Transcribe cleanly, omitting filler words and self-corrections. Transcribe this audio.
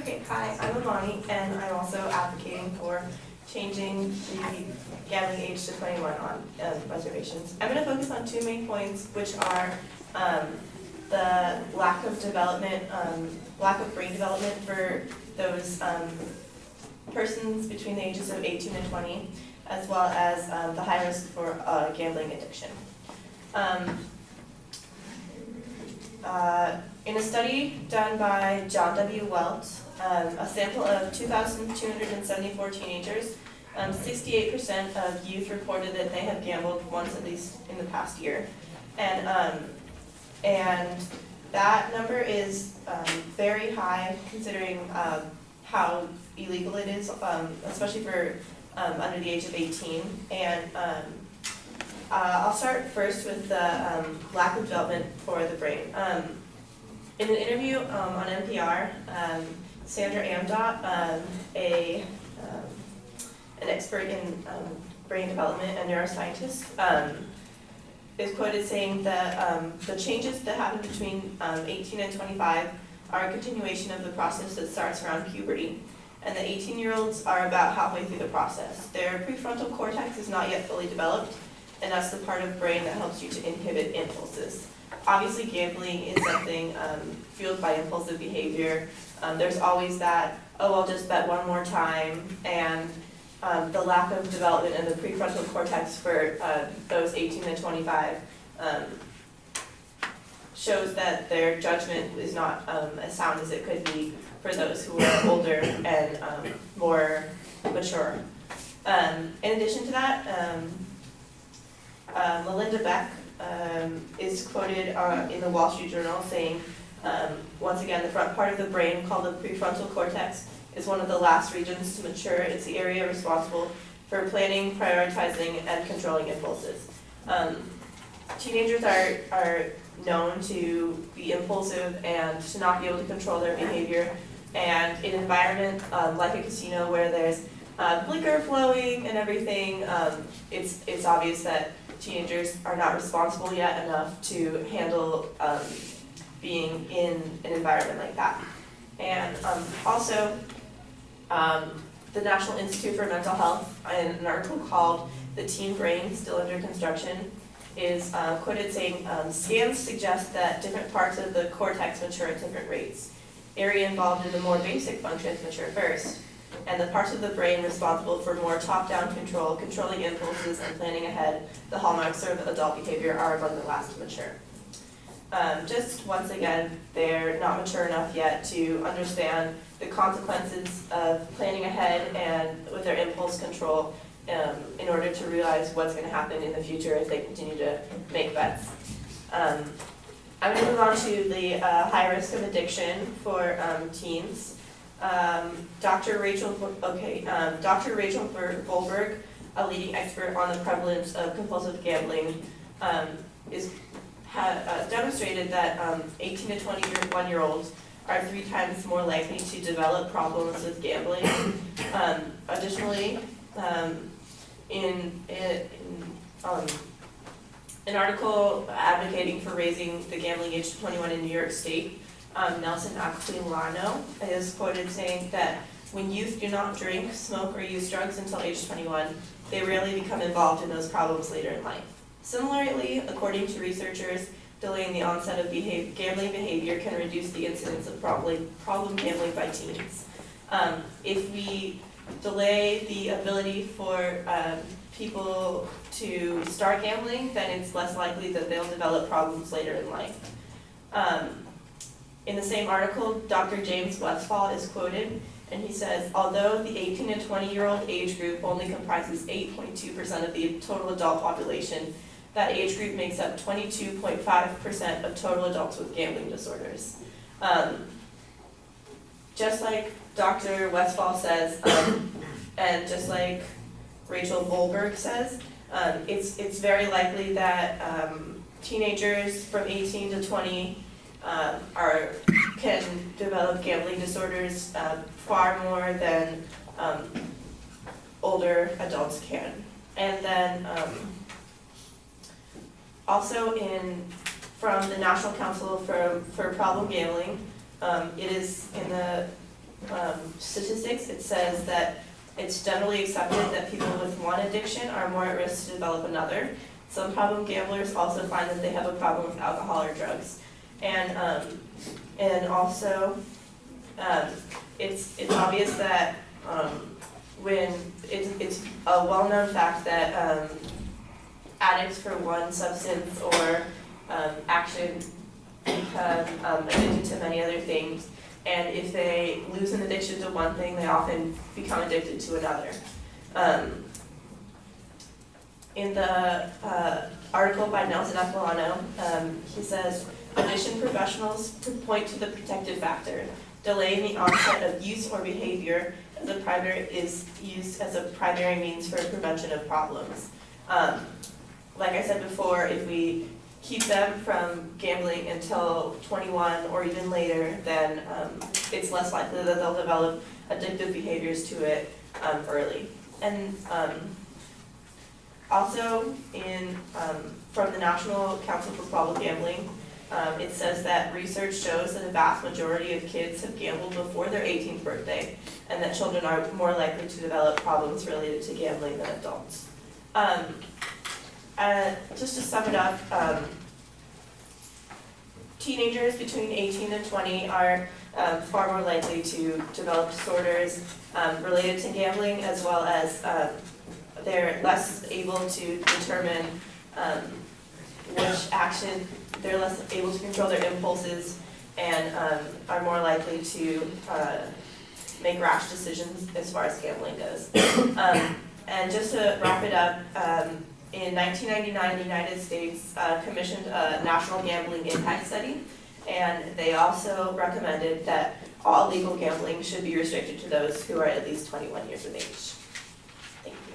Okay, hi, I'm Amani, and I'm also advocating for changing the gambling age to 21 on reservations. I'm going to focus on two main points, which are the lack of development, lack of brain development for those persons between the ages of 18 and 20, as well as the high risk for gambling addiction. In a study done by John W. Welch, a sample of 2,274 teenagers, 68% of youth reported that they have gambled once at least in the past year. And that number is very high considering how illegal it is, especially for under the age of 18. And I'll start first with the lack of development for the brain. In an interview on NPR, Sandra Amdott, an expert in brain development and neuroscientist, is quoted saying that the changes that happen between 18 and 25 are a continuation of the process that starts around puberty. And the 18-year-olds are about halfway through the process. Their prefrontal cortex is not yet fully developed, and that's the part of the brain that helps you to inhibit impulses. Obviously, gambling is something fueled by impulsive behavior. There's always that, oh, I'll just bet one more time, and the lack of development in the prefrontal cortex for those 18 to 25 shows that their judgment is not as sound as it could be for those who are older and more mature. In addition to that, Melinda Beck is quoted in the Wall Street Journal saying, once again, the front part of the brain, called the prefrontal cortex, is one of the last regions to mature. It's the area responsible for planning, prioritizing, and controlling impulses. Teenagers are known to be impulsive and to not be able to control their behavior. And in an environment like a casino where there's liquor flowing and everything, it's obvious that teenagers are not responsible yet enough to handle being in an environment like that. And also, the National Institute for Mental Health, in an article called "The Teen Brain Still Under Construction," is quoted saying, scans suggest that different parts of the cortex mature at different rates. Area involved in the more basic functions mature first, and the parts of the brain responsible for more top-down control, controlling impulses, and planning ahead, the hallmarks of adult behavior, are among the last to mature. Just once again, they're not mature enough yet to understand the consequences of planning ahead and with their impulse control in order to realize what's going to happen in the future if they continue to make bets. I'm going to move on to the high risk of addiction for teens. Dr. Rachel Goldberg, a leading expert on the prevalence of compulsive gambling, has demonstrated that 18 to 21-year-olds are 3 times more likely to develop problems with gambling. Additionally, in an article advocating for raising the gambling age to 21 in New York State, Nelson Aquilano is quoted saying that when youth do not drink, smoke, or use drugs until age 21, they rarely become involved in those problems later in life. Similarly, according to researchers, delaying the onset of gambling behavior can reduce the incidence of problem gambling by teens. If we delay the ability for people to start gambling, then it's less likely that they'll develop problems later in life. In the same article, Dr. James Westphal is quoted, and he says, although the 18 to 20-year-old age group only comprises 8.2% of the total adult population, that age group makes up 22.5% of total adults with gambling disorders. Just like Dr. Westphal says, and just like Rachel Goldberg says, it's very likely that teenagers from 18 to 20 can develop gambling disorders far more than older adults can. And then also from the National Council for Problem Gambling, it is in the statistics, it says that it's generally accepted that people with one addiction are more at risk to develop another. Some problem gamblers also find that they have a problem with alcohol or drugs. And also, it's obvious that when it's a well-known fact that addicts for one substance or action become addicted to many other things. And if they lose an addiction to one thing, they often become addicted to another. In the article by Nelson Aquilano, he says, addiction professionals point to the protective factor. Delaying the onset of use or behavior is used as a primary means for prevention of problems. Like I said before, if we keep them from gambling until 21 or even later, then it's less likely that they'll develop addictive behaviors to it early. And also from the National Council for Problem Gambling, it says that research shows that a vast majority of kids have gambled before their 18th birthday, and that children are more likely to develop problems related to gambling than adults. Just to sum it up, teenagers between 18 and 20 are far more likely to develop disorders related to gambling, as well as they're less able to determine which action, they're less able to control their impulses, and are more likely to make rash decisions as far as gambling goes. And just to wrap it up, in 1999, the United States commissioned a national gambling impact study, and they also recommended that all legal gambling should be restricted to those who are at least 21 years of age. Thank you.